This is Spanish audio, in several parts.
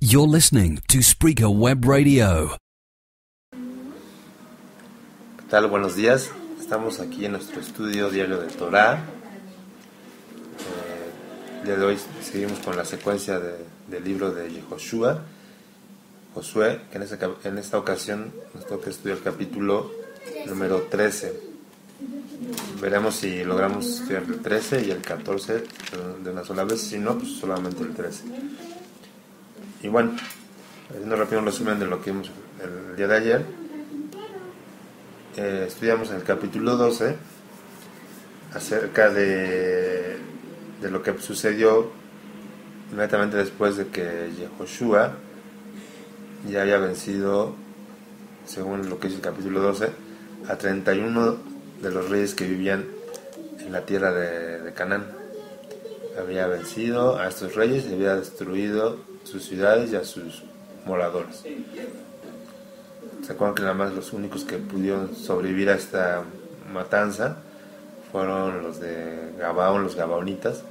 You're listening to Spreaker Web Radio. ¿Qué tal? Buenos días. Estamos aquí en nuestro estudio diario de Torah. El día de hoy seguimos con la secuencia del libro de Josué, que en esta ocasión nos toca estudiar el capítulo número 13. Veremos si logramos estudiar el 13 y el 14 de una sola vez, si no, pues solamente el 13. Y bueno, haciendo rápido un resumen de lo que vimos el día de ayer, estudiamos en el capítulo 12 acerca de lo que sucedió inmediatamente después de que Yehoshua ya había vencido, según lo que dice el capítulo 12, a 31 de los reyes que vivían en la tierra de Canaán. Había vencido a estos reyes y había destruido sus ciudades y a sus moradores. ¿Se acuerdan que nada más los únicos que pudieron sobrevivir a esta matanza fueron los de Gabaón, los gabaonitas,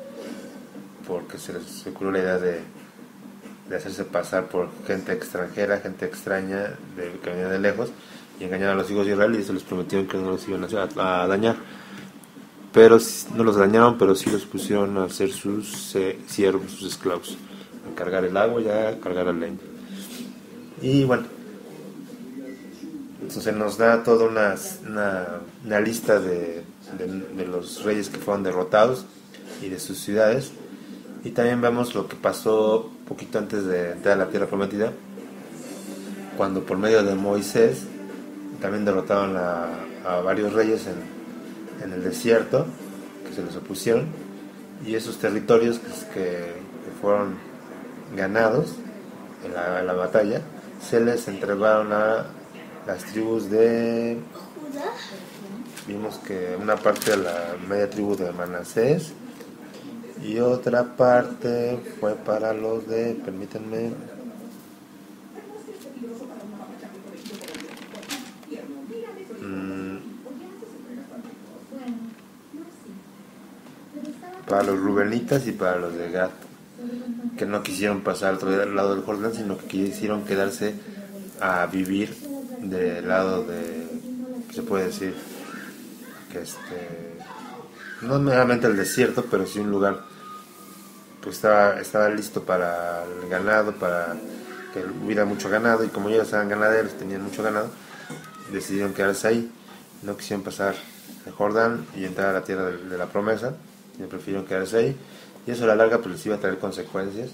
porque se les ocurrió la idea de hacerse pasar por gente extranjera, gente extraña que venía de lejos, y engañar a los hijos de Israel, y se les prometieron que no los iban a dañar. Pero no los dañaron, pero sí los pusieron a ser sus siervos, sus esclavos, a cargar el agua y a cargar la leña. Y bueno, entonces nos da toda una lista de los reyes que fueron derrotados y de sus ciudades. Y también vemos lo que pasó poquito antes de entrar a la tierra prometida, cuando por medio de Moisés también derrotaron a varios reyes en el desierto, que se les opusieron, y esos territorios que fueron ganados en la batalla se les entregaron a las tribus de Judá. Vimos que una parte de la media tribu de Manasés y otra parte fue para los de, permítanme, para los rubenitas y para los de Gad, que no quisieron pasar al otro lado del Jordán, sino que quisieron quedarse a vivir del lado de, se puede decir, que no meramente el desierto, pero sí un lugar pues estaba listo para el ganado, para que hubiera mucho ganado, y como ellos eran ganaderos, tenían mucho ganado, decidieron quedarse ahí. No quisieron pasar el Jordán y entrar a la tierra de la promesa, y prefirieron quedarse ahí, y eso a la larga pues les iba a traer consecuencias.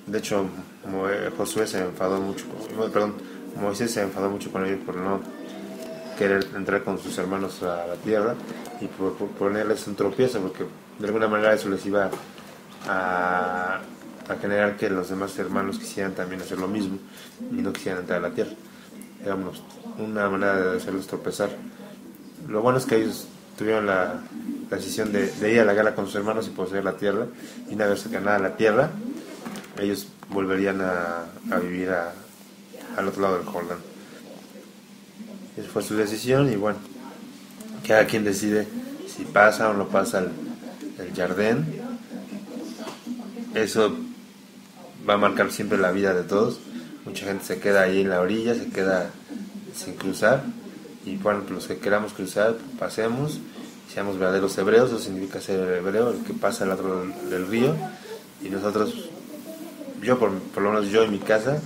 De hecho, Moisés se enfadó mucho con ellos por no querer entrar con sus hermanos a la tierra y por ponerles un tropiezo, porque de alguna manera eso les iba a generar que los demás hermanos quisieran también hacer lo mismo y no quisieran entrar a la tierra. Era una manera de hacerlos tropezar. Lo bueno es que ellos tuvieron la decisión de ir a la guerra con sus hermanos y poseer la tierra, y una vez ganada la tierra ellos volverían a vivir al otro lado del Jordán. Esa fue su decisión, y bueno, cada quien decide si pasa o no pasa el Jardín. Eso va a marcar siempre la vida de todos. Mucha gente se queda ahí en la orilla, se queda sin cruzar, y bueno, los que queramos cruzar, pasemos, seamos verdaderos hebreos. Eso significa ser el hebreo, el que pasa al otro del río. Y nosotros, por lo menos yo en mi casa,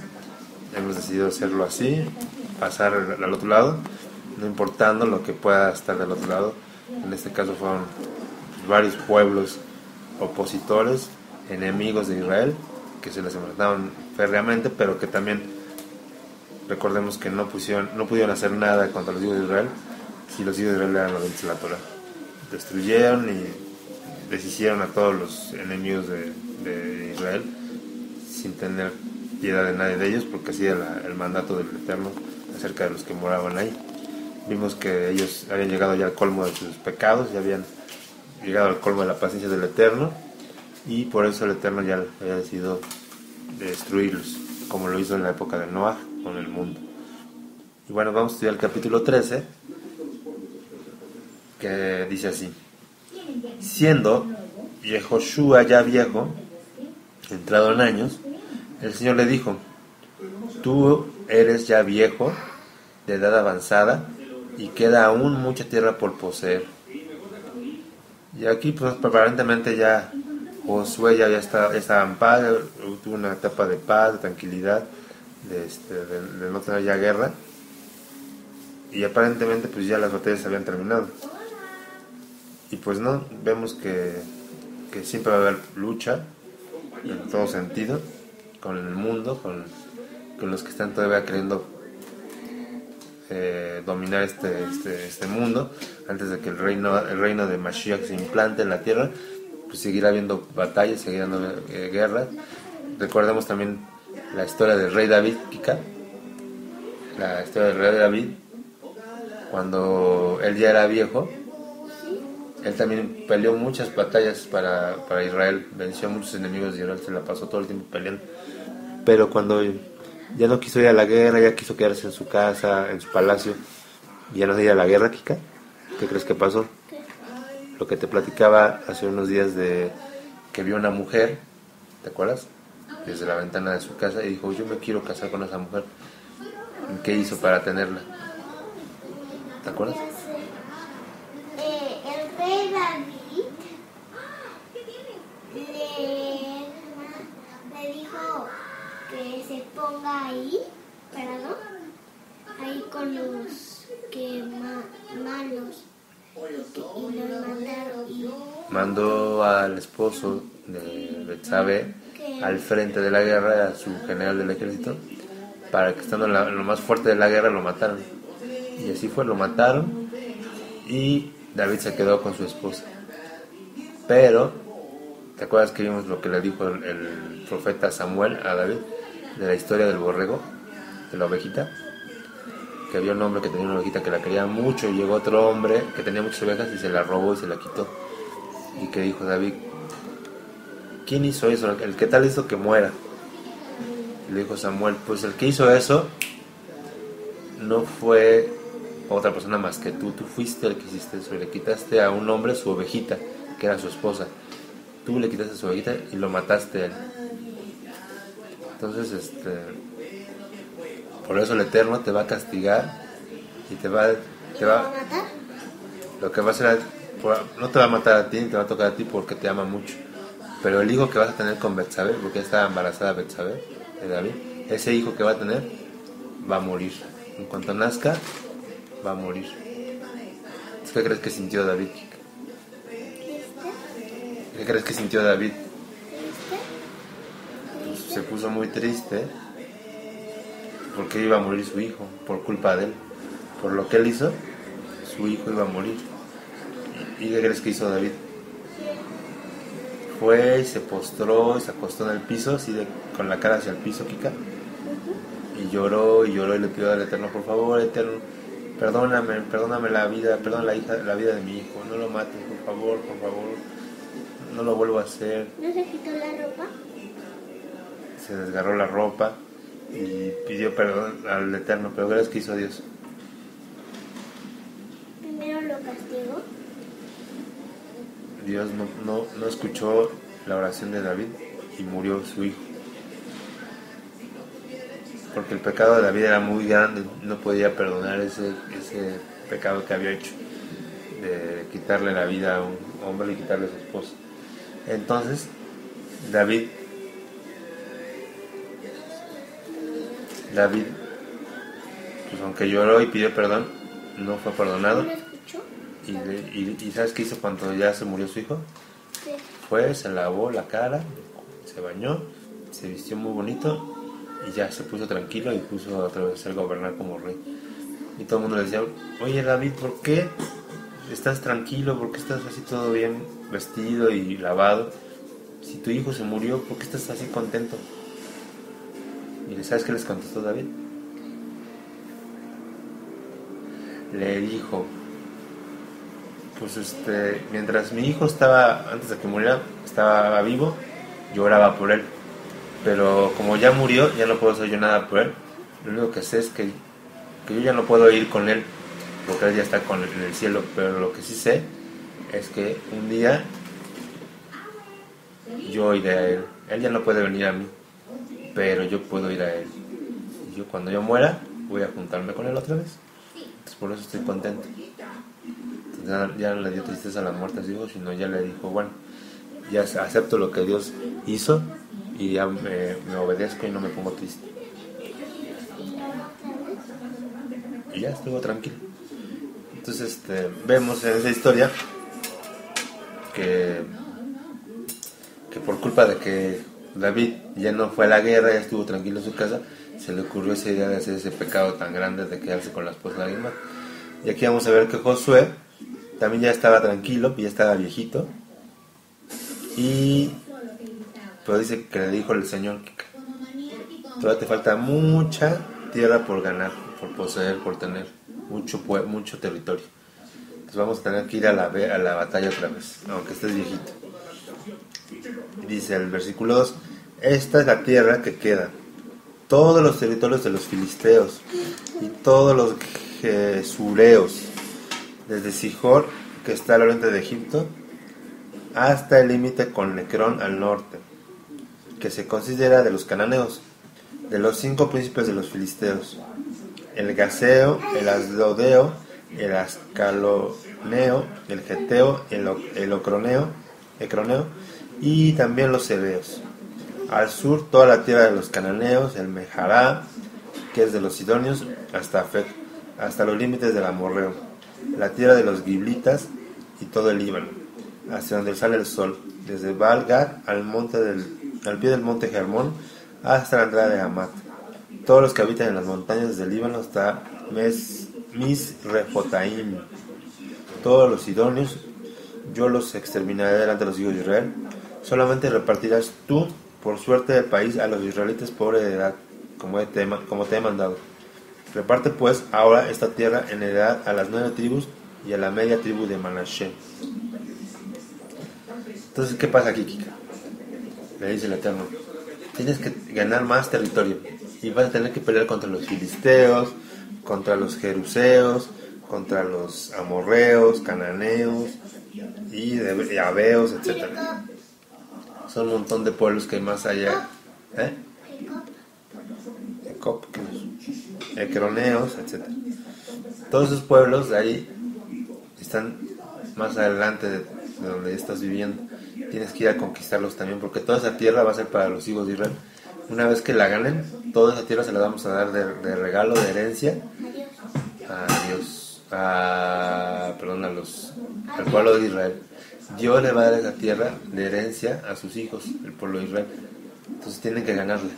hemos decidido hacerlo así, pasar al otro lado, no importando lo que pueda estar del otro lado. En este caso fueron varios pueblos opositores, enemigos de Israel, que se les enfrentaban férreamente, pero que también recordemos que no pudieron hacer nada contra los hijos de Israel si los hijos de Israel eran obedientes a la Torah. Destruyeron y deshicieron a todos los enemigos de Israel sin tener piedad de nadie de ellos, porque así era el mandato del Eterno acerca de los que moraban ahí. Vimos que ellos habían llegado ya al colmo de sus pecados, ya habían llegado al colmo de la paciencia del Eterno, y por eso el Eterno ya había decidido destruirlos, como lo hizo en la época de Noah con el mundo. Y bueno, vamos a estudiar el capítulo 13, que dice así: siendo Yehoshua ya viejo, entrado en años, el Señor le dijo: tú eres ya viejo, de edad avanzada, y queda aún mucha tierra por poseer. Y aquí pues aparentemente ya Josué ya estaba en paz, tuvo una etapa de paz, de tranquilidad, de no tener ya guerra, y aparentemente pues ya las batallas habían terminado. Y pues no, vemos que siempre va a haber lucha en todo sentido con el mundo, con los que están todavía queriendo dominar este mundo antes de que el reino de Mashiach se implante en la tierra. Pues seguirá habiendo batallas, seguirá habiendo guerras. Recordemos también la historia del rey David, Kika, la historia del rey David, cuando él ya era viejo. Él también peleó muchas batallas para Israel, venció a muchos enemigos de Israel, se la pasó todo el tiempo peleando. Pero cuando ya no quiso ir a la guerra, ya quiso quedarse en su casa, en su palacio, y ya no se iba a la guerra, Kika, ¿qué crees que pasó? Lo que te platicaba hace unos días de que vio una mujer, ¿te acuerdas? Desde la ventana de su casa y dijo: yo me quiero casar con esa mujer. ¿Y qué hizo para tenerla? ¿Te acuerdas? El rey David le dijo que se ponga ahí, ahí con los que malos, y los mataron. Mandó al esposo de Betsabé al frente de la guerra, a su general del ejército, para que estando en lo más fuerte de la guerra lo mataran. Y así fue, lo mataron, y David se quedó con su esposa. Pero, ¿te acuerdas que vimos lo que le dijo el profeta Samuel a David de la historia del borrego, de la ovejita? Que había un hombre que tenía una ovejita que la quería mucho, y llegó otro hombre que tenía muchas ovejas y se la robó y se la quitó. Y que dijo David: ¿quién hizo eso? El que tal hizo que muera. Y le dijo Samuel: pues el que hizo eso no fue otra persona más que tú fuiste el que hiciste eso, y le quitaste a un hombre su ovejita, que era su esposa. Tú le quitaste su ovejita y lo mataste a él. Entonces, por eso el Eterno te va a castigar y te va a matar. Lo que va a hacer, no te va a matar a ti, te va a tocar a ti porque te ama mucho. Pero el hijo que vas a tener con Betsabé, porque ya estaba embarazada Betsabé de David, ese hijo que va a tener va a morir. En cuanto nazca, va a morir. ¿Qué crees que sintió David? ¿Qué crees que sintió David? Pues se puso muy triste, porque iba a morir su hijo, por culpa de él. Por lo que él hizo, su hijo iba a morir. ¿Y qué crees que hizo David? Fue y se postró y se acostó en el piso, así con la cara hacia el piso, Kika. Y lloró y le pidió al Eterno: por favor, Eterno, perdóname la vida, perdona la vida de mi hijo, no lo mates, por favor, no lo vuelvo a hacer. ¿No se quitó la ropa? Se desgarró la ropa y pidió perdón al Eterno. Pero ¿qué crees que hizo Dios? Primero lo castigó. Dios no escuchó la oración de David y murió su hijo. Porque el pecado de David era muy grande, no podía perdonar ese pecado que había hecho, de quitarle la vida a un hombre y quitarle a su esposa. Entonces, David, pues aunque lloró y pidió perdón, no fue perdonado. ¿No escuchó? ¿Y sabes qué hizo cuando ya se murió su hijo? Sí. Fue, se lavó la cara, se bañó, se vistió muy bonito y ya se puso tranquilo y puso otra vez a gobernar como rey. Y todo el mundo le decía: oye David, ¿por qué estás tranquilo? ¿Por qué estás así todo bien vestido y lavado? Si tu hijo se murió, ¿por qué estás así contento? ¿Y sabes qué les contestó David? Le dijo: pues mientras mi hijo estaba, antes de que muriera, estaba vivo, yo oraba por él. Pero como ya murió, ya no puedo hacer yo nada por él. Lo único que sé es que yo ya no puedo ir con él, porque él ya está en el cielo. Pero lo que sí sé es que un día yo iré a él. Él ya no puede venir a mí. pero yo puedo ir a él. Y yo cuando yo muera, voy a juntarme con él otra vez. Entonces por eso estoy contento. Entonces, ya no le dio tristeza a la muerte a su hijo, sino ya le dijo, bueno, ya acepto lo que Dios hizo y ya me obedezco y no me pongo triste. Y ya estuvo tranquilo. Entonces vemos en esa historia que por culpa de que David ya no fue a la guerra, ya estuvo tranquilo en su casa, se le ocurrió esa idea de hacer ese pecado tan grande de quedarse con la esposa de alguien más. Y aquí vamos a ver que Josué también ya estaba tranquilo, ya estaba viejito, pero dice que le dijo el Señor, todavía te falta mucha tierra por ganar, por poseer, por tener mucho territorio. Entonces vamos a tener que ir a la batalla otra vez, aunque estés viejito. Dice el versículo 2, esta es la tierra que queda, todos los territorios de los filisteos y todos los gesureos, desde Sihor, que está al oriente de Egipto, hasta el límite con Necrón al norte, que se considera de los cananeos, de los 5 príncipes de los filisteos, el Gaseo, el Asdodeo, el Ascaloneo, el Geteo, el Ecroneo, y también los Heveos. Al sur toda la tierra de los cananeos, el Mejará, que es de los sidonios, hasta Afec, hasta los límites del amorreo, la tierra de los giblitas y todo el Líbano, hacia donde sale el sol, desde Baal-Gad al pie del monte Hermón hasta la entrada de Hamat. Todos los que habitan en las montañas del Líbano hasta Misrefotaim. Todos los sidonios yo los exterminaré delante de los hijos de Israel. Solamente repartirás tú por suerte del país a los israelitas por heredad, como te he mandado. Reparte pues ahora esta tierra en heredad a las 9 tribus y a la media tribu de Manashe. Entonces, ¿qué pasa aquí, Kika? Le dice el Eterno, tienes que ganar más territorio y vas a tener que pelear contra los filisteos, contra los jeruseos, contra los amorreos, cananeos y aveos, etc. Son un montón de pueblos que hay más allá. Ecroneos, etc. Todos esos pueblos de ahí están más adelante de donde estás viviendo. Tienes que ir a conquistarlos también, porque toda esa tierra va a ser para los hijos de Israel. Una vez que la ganen, toda esa tierra se la vamos a dar de regalo, de herencia a Dios, al pueblo de Israel. Dios le va a dar esa tierra de herencia a sus hijos, el pueblo de Israel. Entonces tienen que ganarla.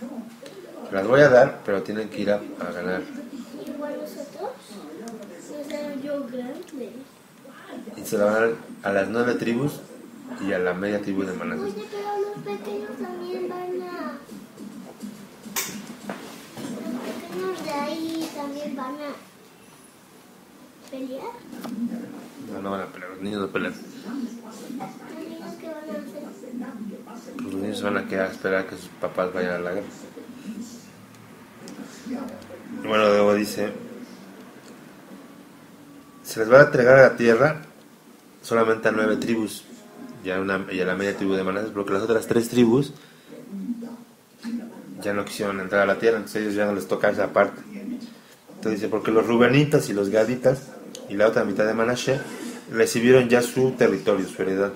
Las voy a dar, pero tienen que ir a ganar. Igual nosotros, yo grande. Y se la van a dar a las 9 tribus y a la media tribu de Manasés. Oye, pero los pequeños también van a... Los pequeños de ahí también van a pelear. No van a pelear, los niños no pelean. ¿Los niños qué van a hacer? Los niños van a quedar a esperar a que sus papás vayan a la guerra. Bueno, luego dice, se les va a entregar a la tierra solamente a 9 tribus y a la media tribu de Manasés, porque las otras 3 tribus ya no quisieron entrar a la tierra, entonces ellos ya no les toca esa parte. Entonces dice, porque los rubenitas y los gaditas y la otra mitad de Manashe recibieron ya su territorio, su heredad,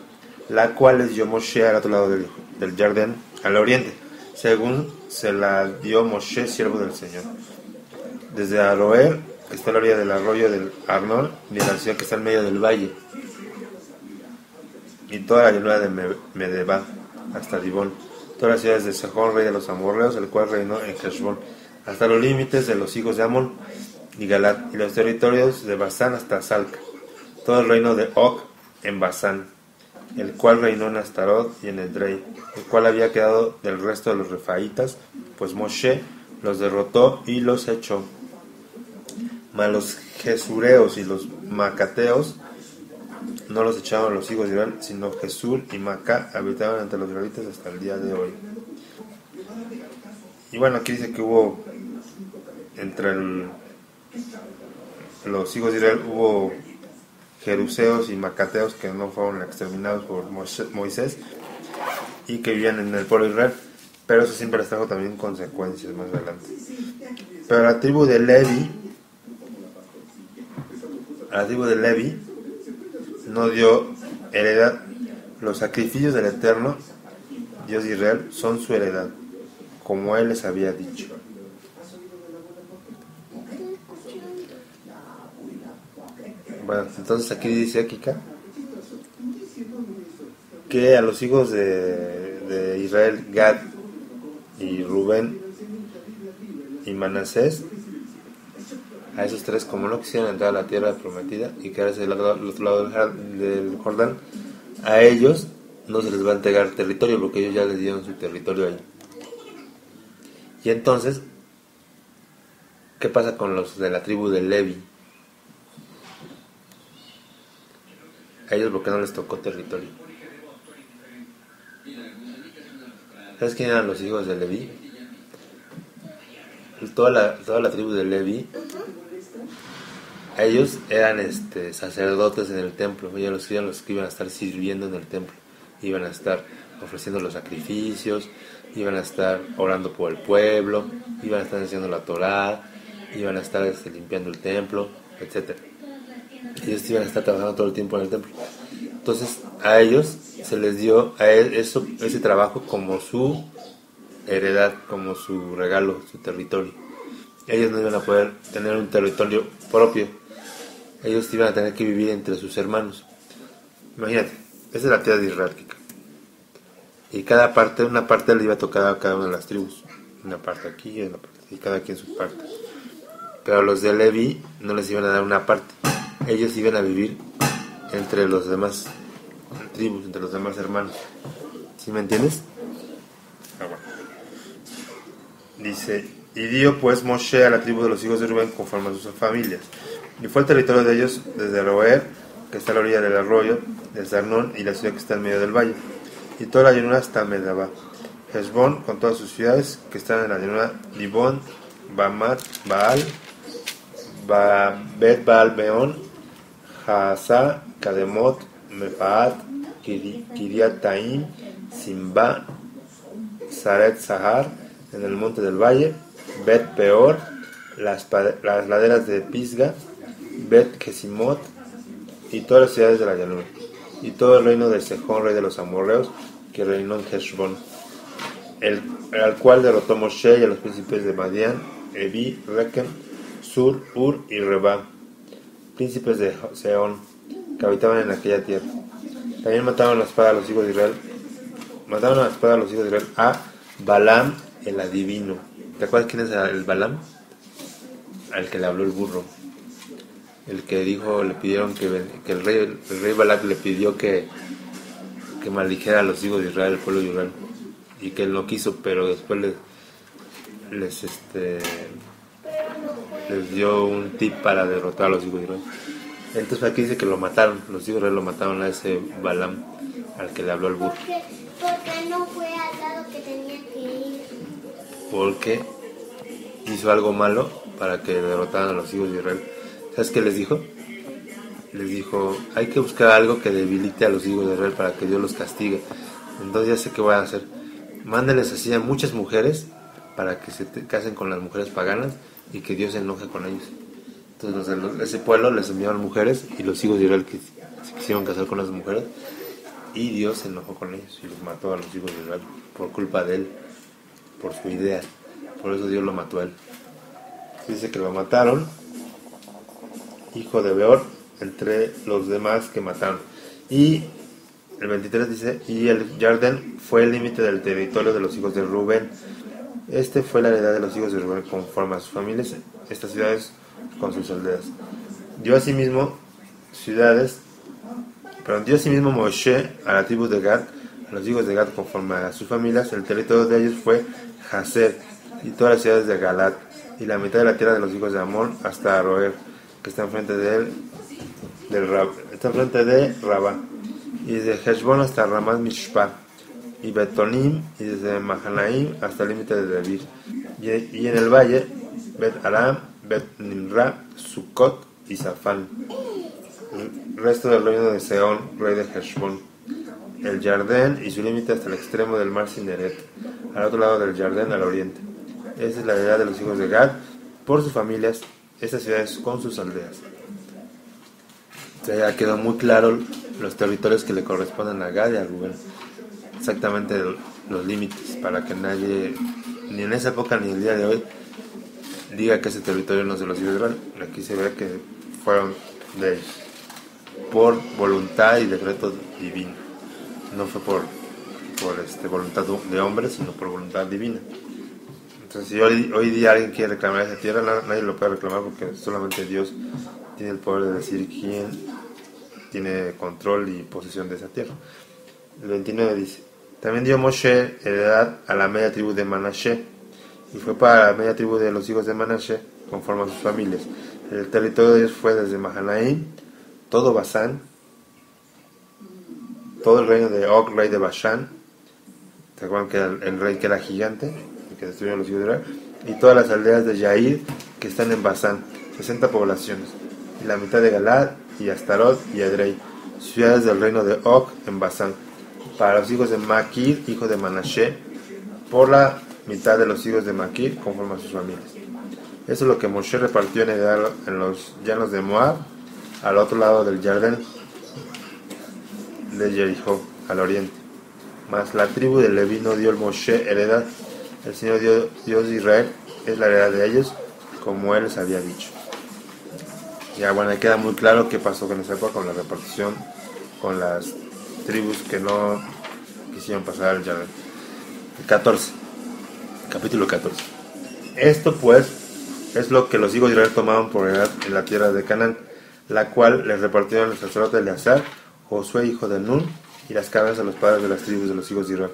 la cual les dio Moshe al otro lado del Jordán, al oriente, según se la dio Moshe, siervo del Señor. Desde Aroer, que está a la orilla del arroyo del Arnón, y de la ciudad que está en medio del valle, y toda la llanura de Medeba, hasta Dibón, todas las ciudades de Sejón, rey de los amorreos, el cual reinó en Heshbón, hasta los límites de los hijos de Amón y Galat, y los territorios de Basán hasta Salca, todo el reino de Og en Basán, el cual reinó en Astarot y en Edrei, el cual había quedado del resto de los refaítas, pues Moshe los derrotó y los echó. Mas los jesureos y los macateos no los echaron los hijos de Israel, sino Jesur y Macá habitaban entre los israelitas hasta el día de hoy. Y bueno, aquí dice que hubo entre los hijos de Israel hubo jeruseos y macateos que no fueron exterminados por Moisés y que vivían en el pueblo de Israel, pero eso siempre les trajo también consecuencias más adelante. Pero a la tribu de Levi no dio heredad. Los sacrificios del Eterno Dios de Israel son su heredad, como Él les había dicho. Bueno, entonces aquí dice Kika que a los hijos de Israel, Gad y Rubén y Manasés, a esos tres, como no quisieran entrar a la tierra prometida y quedarse del otro lado del Jordán, a ellos no se les va a entregar territorio porque ellos ya les dieron su territorio ahí. Y entonces, ¿qué pasa con los de la tribu de Levi? A ellos porque no les tocó territorio. ¿Sabes quién eran los hijos de Levi? Toda la tribu de Levi, ellos eran sacerdotes en el templo. Ellos eran los que iban a estar sirviendo en el templo, iban a estar ofreciendo los sacrificios, iban a estar orando por el pueblo, iban a estar enseñando la Torá, iban a estar limpiando el templo, etc. Ellos iban a estar trabajando todo el tiempo en el templo. Entonces a ellos se les dio ese trabajo como su heredad, como su regalo, su territorio. Ellos no iban a poder tener un territorio propio. Ellos iban a tener que vivir entre sus hermanos. Imagínate, esa es la tierra de Israel. Y una parte le iba a tocar a cada una de las tribus. Una parte aquí y una parte aquí, cada quien su parte. Pero a los de Levi no les iban a dar una parte. Ellos iban a vivir entre los demás tribus, entre los demás hermanos. ¿Sí me entiendes? Bueno. Dice, y dio pues Moshe a la tribu de los hijos de Rubén conforme a sus familias. Y fue el territorio de ellos desde Roer, que está a la orilla del arroyo, desde Arnón y la ciudad que está en medio del valle, y toda la llanura hasta Medaba. Heshbón con todas sus ciudades que están en la llanura, Dibón, Bamat, Baal, Bet Baal Meón, Haasá, Kademot, Mefaat, Kiriat Taim, Simba, Saret Sahar, en el monte del valle, Bet Peor, las laderas de Pisga, Bet Kesimot, y todas las ciudades de la llanura, y todo el reino de Sejón, rey de los amorreos, que reinó en Heshbón, al cual derrotó Moshe y a los príncipes de Madián, Evi, Rekem, Sur, Ur y Reba, príncipes de Seón, que habitaban en aquella tierra. También mataron a la espada a los hijos de Israel. Mataron a la espada a los hijos de Israel a Balaam, el adivino. ¿Te acuerdas quién es el Balaam? Al que le habló el burro. El que dijo, le pidieron que el rey Balac le pidió que maldijera a los hijos de Israel, el pueblo de Israel, y que él no quiso, pero después les dio un tip para derrotar a los hijos de Israel. Entonces aquí dice que lo mataron, los hijos de Israel lo mataron a ese Balaam, al que le habló el burro. Porque no fue al lado que tenía que ir. Porque hizo algo malo para que derrotaran a los hijos de Israel. ¿Sabes qué les dijo? Les dijo, hay que buscar algo que debilite a los hijos de Israel para que Dios los castigue. Entonces ya sé qué voy a hacer. Mándeles así a muchas mujeres para que se casen con las mujeres paganas y que Dios se enoje con ellos. Entonces ese pueblo les enviaron mujeres y los hijos de Israel que se quisieron casar con las mujeres, y Dios se enojó con ellos y los mató a los hijos de Israel por culpa de él, por su idea. Por eso Dios lo mató a él. Dice que lo mataron, hijo de Beor, entre los demás que mataron. Y el 23 dice, y el Jardén fue el límite del territorio de los hijos de Rubén. Este fue la heredad de los hijos de Rubén conforme a sus familias, estas ciudades con sus aldeas. Dio asimismo Moshe a la tribu de Gad, a los hijos de Gad conforme a sus familias. El territorio de ellos fue Jazer y todas las ciudades de Galat, y la mitad de la tierra de los hijos de Amón hasta Aroer, que está enfrente está enfrente de Rabá, y desde Heshbón hasta Ramat Mishpah, y Betonim, y desde Mahanaim hasta el límite de Debir, y en el valle Bet Aram, Bet Nimra, Sukkot y Safán, el resto del reino de Seón, rey de Heshbón, el Jardén y su límite hasta el extremo del mar Cineret, al otro lado del Jardín, al oriente. Esa es la heredad de los hijos de Gad, por sus familias, estas ciudades con sus aldeas. O sea, ya quedó muy claro los territorios que le corresponden a Gad y a Rubén. Exactamente los límites, para que nadie, ni en esa época ni el día de hoy, diga que ese territorio no es de los hijos de Israel. Aquí se ve que fueron de ellos, por voluntad y decreto divino. No fue por voluntad de hombres, sino por voluntad divina. Entonces, si hoy día alguien quiere reclamar esa tierra, nadie lo puede reclamar, porque solamente Dios tiene el poder de decir quién tiene control y posesión de esa tierra. El 29 dice: también dio Moshe heredad a la media tribu de Manashe, y fue para la media tribu de los hijos de Manashe conforme a sus familias. El territorio de ellos fue desde Mahanaim, todo Basán, todo el reino de Og, rey de Basán. ¿Se acuerdan que era el rey que era gigante, el que destruyó a los hijos de Israel? Y todas las aldeas de Yair que están en Basán, 60 poblaciones, y la mitad de Galad y Astarot y Edrei, ciudades del reino de Og en Basán, para los hijos de Maquir, hijo de Manashe, por la mitad de los hijos de Maquir, conforme a sus familias. Eso es lo que Moshe repartió en heredad en los llanos de Moab, al otro lado del Jardín de Jericó, al oriente. Mas la tribu de Leví no dio el Moshe heredad. El Señor Dios de Israel es la heredad de ellos, como Él les había dicho. Ya bueno, ahí queda muy claro qué pasó con esa época, con la repartición, con las tribus que no quisieron pasar al Jardín. 14, capítulo 14. Esto pues es lo que los hijos de Israel tomaban por heredad en la tierra de Canaán, la cual les repartieron el sacerdote Eleazar, Josué hijo de Nun, y las cabezas a los padres de las tribus de los hijos de Israel.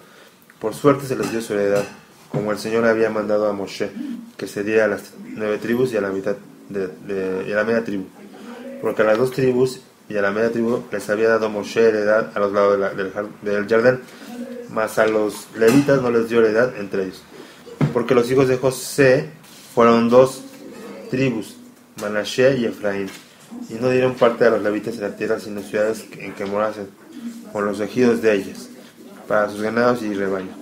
Por suerte se les dio su heredad, como el Señor había mandado a Moshe, que se diera a las 9 tribus y a la mitad y a la media tribu, porque a las 2 tribus y a la media tribu les había dado Moshe heredad a los lados del Jardín, mas a los levitas no les dio heredad entre ellos, porque los hijos de José fueron 2 tribus, Manashe y Efraín, y no dieron parte a los levitas en la tierra, sino ciudades en que morasen, con los ejidos de ellas, para sus ganados y rebaños.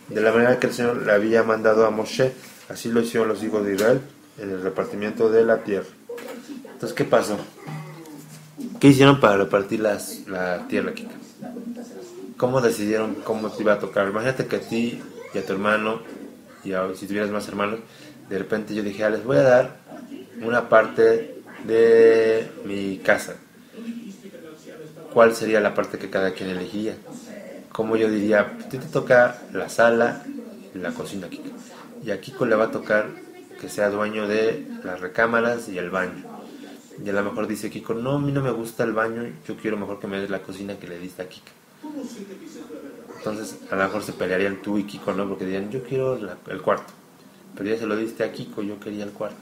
De la manera que el Señor le había mandado a Moshe, así lo hicieron los hijos de Israel en el repartimiento de la tierra. Entonces, ¿qué pasó? ¿Qué hicieron para repartir la tierra, Kika? ¿Cómo decidieron cómo te iba a tocar? Imagínate que a ti y a tu hermano, y si tuvieras más hermanos, de repente yo dije, les voy a dar una parte de mi casa. ¿Cuál sería la parte que cada quien elegiría? Como yo diría, a ti te toca la sala y la cocina, Kika, y a Kiko le va a tocar que sea dueño de las recámaras y el baño. Y a lo mejor dice Kiko, no, a mí no me gusta el baño, yo quiero mejor que me des la cocina que le diste a Kika. Entonces a lo mejor se pelearían tú y Kiko, ¿no? Porque dirían, yo quiero el cuarto, pero ya se lo diste a Kiko, yo quería el cuarto.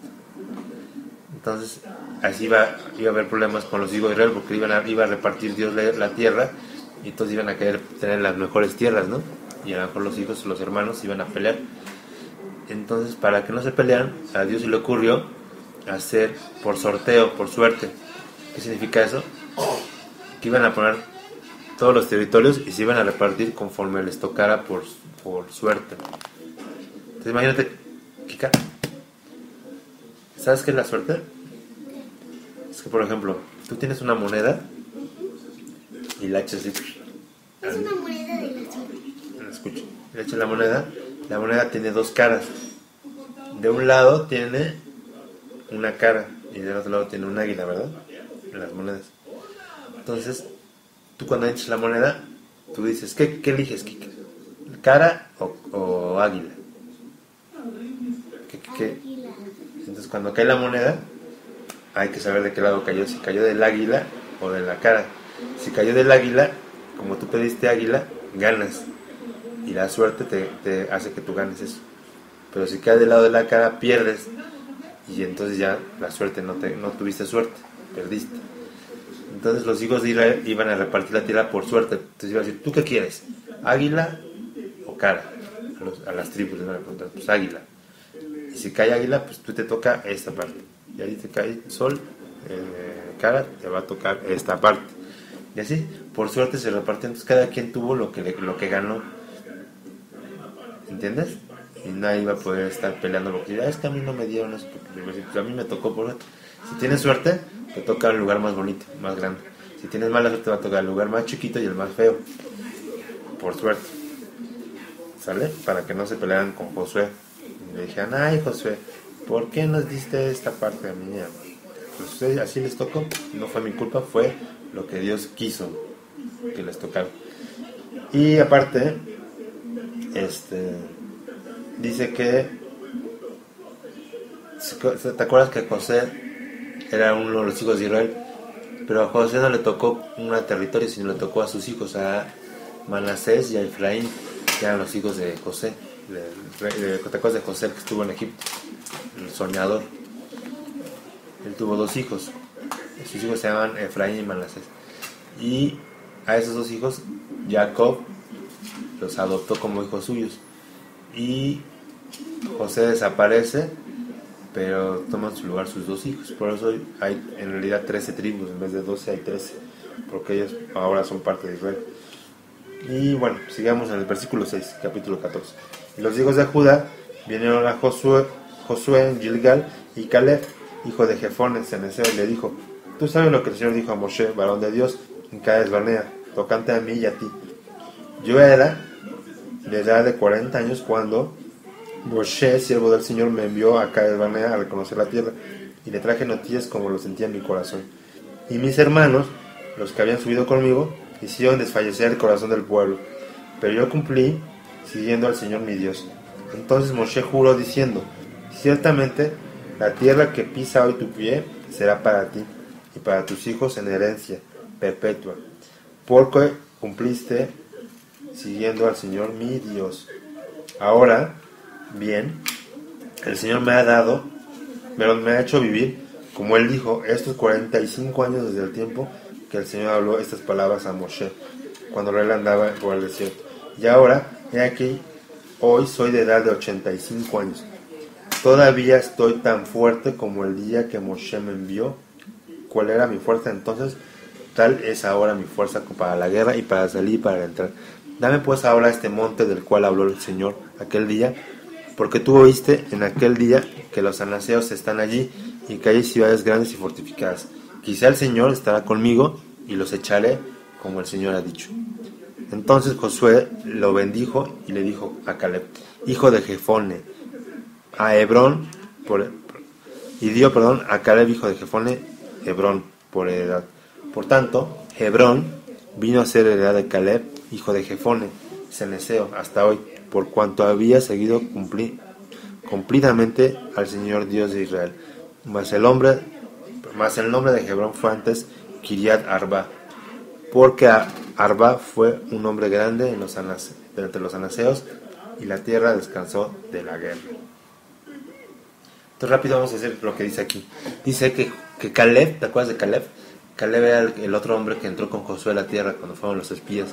Entonces así iba a haber problemas con los hijos de Israel, porque iba a repartir Dios la tierra, y entonces iban a querer tener las mejores tierras, ¿no? Y a lo mejor los hermanos iban a pelear. Entonces, para que no se pelearan, a Dios se le ocurrió hacer por sorteo, por suerte. ¿Qué significa eso? Que iban a poner todos los territorios y se iban a repartir conforme les tocara por suerte. Entonces, imagínate, Kika, ¿sabes qué es la suerte? Es que, por ejemplo, tú tienes una moneda y la echas así. Es una moneda de la suerte. Escucha, le echas la moneda tiene 2 caras. De un lado tiene una cara y del otro lado tiene un águila, ¿verdad? En las monedas. Entonces, tú cuando echas la moneda, tú dices, ¿qué eliges, Kika? ¿Cara o águila? ¿Qué? Entonces, cuando cae la moneda, hay que saber de qué lado cayó. Si cayó del águila o de la cara. Si cayó del águila, como tú pediste águila, ganas. Y la suerte te hace que tú ganes eso. Pero si cae del lado de la cara, pierdes. Y entonces ya la suerte no tuviste suerte, perdiste. Entonces los hijos de Israel iban a repartir la tierra por suerte. Entonces iba a decir, ¿tú qué quieres? ¿Águila o cara? A las tribus les van a preguntar, pues águila. Y si cae águila, pues tú te toca esta parte. Y ahí te cae sol, cara, te va a tocar esta parte. Y así, por suerte se repartió. Entonces cada quien tuvo lo que ganó. ¿entiendes? Y nadie va a poder estar peleando porque es que a mí no me dieron eso, porque pues, a mí me tocó por suerte. Si tienes suerte, te toca el lugar más bonito, más grande. Si tienes mala suerte, te va a tocar el lugar más chiquito y el más feo, por suerte. ¿Sale? Para que no se pelearan con Josué. Y le dijeron, ay Josué, ¿por qué nos diste esta parte a mí? Pues así les tocó, no fue mi culpa, fue lo que Dios quiso que les tocara. Y aparte, dice que, ¿te acuerdas que José era uno de los hijos de Israel? Pero a José no le tocó un territorio, sino le tocó a sus hijos, a Manasés y a Efraín, que eran los hijos de José. ¿Te acuerdas de José que estuvo en Egipto? El soñador. Él tuvo 2 hijos. Sus hijos se llaman Efraín y Manasés. Y a esos 2 hijos, Jacob los adoptó como hijos suyos. Y José desaparece, pero toman su lugar sus 2 hijos. Por eso hay en realidad 13 tribus, en vez de 12 hay 13, porque ellos ahora son parte de Israel. Y bueno, sigamos en el versículo 6, capítulo 14. Y los hijos de Judá vinieron a Josué en Gilgal, y Caleb, hijo de Jefone, Ceneseo, le dijo, tú sabes lo que el Señor dijo a Moshe, varón de Dios, en Cades Barnea, tocante a mí y a ti. Yo era de edad de 40 años cuando Moshe, siervo del Señor, me envió a Cades Barnea a reconocer la tierra, y le traje noticias como lo sentía en mi corazón. Y mis hermanos, los que habían subido conmigo, hicieron desfallecer el corazón del pueblo, pero yo cumplí siguiendo al Señor mi Dios. Entonces Moshe juró diciendo, ciertamente la tierra que pisa hoy tu pie será para ti y para tus hijos en herencia perpetua, porque cumpliste siguiendo al Señor mi Dios. Ahora bien, el Señor me ha hecho vivir, como Él dijo, estos 45 años desde el tiempo que el Señor habló estas palabras a Moshe, cuando Él andaba por el desierto. Y ahora, he aquí, hoy soy de edad de 85 años. Todavía estoy tan fuerte como el día que Moshe me envió. ¿Cuál era mi fuerza entonces? Tal es ahora mi fuerza para la guerra y para salir y para entrar. Dame pues ahora este monte del cual habló el Señor aquel día, porque tú oíste en aquel día que los anaseos están allí y que hay ciudades grandes y fortificadas. Quizá el Señor estará conmigo y los echaré como el Señor ha dicho. Entonces Josué lo bendijo y le dijo a Caleb, hijo de Jefone, a Hebrón, a Caleb, hijo de Jefone, Hebrón por heredad. Por tanto, Hebrón vino a ser heredad de Caleb, hijo de Jefone, Ceneseo, hasta hoy, por cuanto había seguido cumplidamente al Señor Dios de Israel. Mas el nombre de Hebrón fue antes Kiriat Arba, porque Arba fue un hombre grande entre los anaseos, y la tierra descansó de la guerra. Entonces rápido vamos a hacer lo que dice aquí. Dice que Caleb, ¿te acuerdas de Caleb? Caleb era el otro hombre que entró con Josué a la tierra cuando fueron los espías.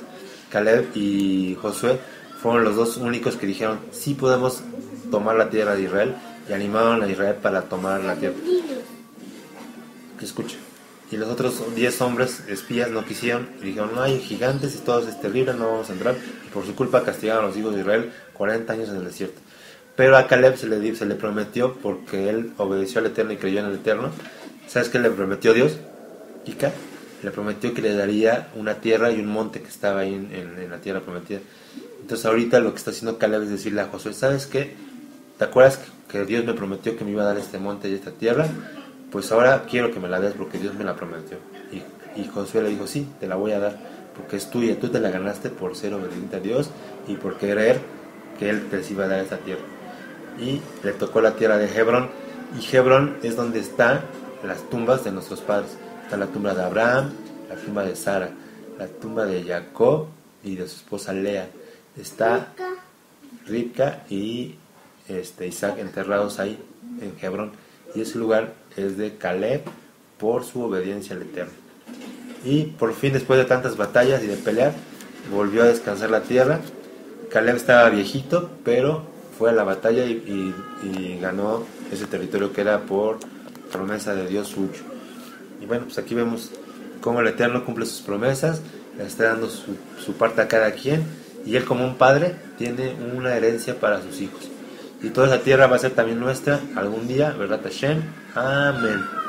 Caleb y Josué fueron los 2 únicos que dijeron, sí podemos tomar la tierra de Israel, y animaron a Israel para tomar la tierra. Que escuche. Y los otros 10 hombres espías no quisieron y dijeron, no, hay gigantes y todo es terrible, no vamos a entrar. Y por su culpa castigaron a los hijos de Israel 40 años en el desierto. Pero a Caleb se le prometió, porque él obedeció al Eterno y creyó en el Eterno. ¿Sabes qué le prometió Dios? Kika le prometió que le daría una tierra y un monte que estaba ahí en la tierra prometida. Entonces ahorita lo que está haciendo Caleb es decirle a Josué, ¿sabes qué? ¿Te acuerdas que Dios me prometió que me iba a dar este monte y esta tierra? Pues ahora quiero que me la des porque Dios me la prometió. Y Josué le dijo, sí, te la voy a dar, porque es tuya, tú te la ganaste por ser obediente a Dios y por creer que Él te iba a dar esta tierra. Y le tocó la tierra de Hebrón, y Hebrón es donde están las tumbas de nuestros padres. Está la tumba de Abraham, la tumba de Sara, la tumba de Jacob y de su esposa Lea. Está Ribka y Isaac enterrados ahí en Hebrón, y ese lugar es de Caleb por su obediencia al Eterno. Y por fin, después de tantas batallas y de pelear, volvió a descansar la tierra. Caleb estaba viejito, pero fue a la batalla y ganó ese territorio que era por promesa de Dios suyo. Y bueno, pues aquí vemos cómo el Eterno cumple sus promesas, le está dando su parte a cada quien, y Él como un padre tiene una herencia para sus hijos. Y toda esa tierra va a ser también nuestra algún día, ¿verdad, Hashem? Amén.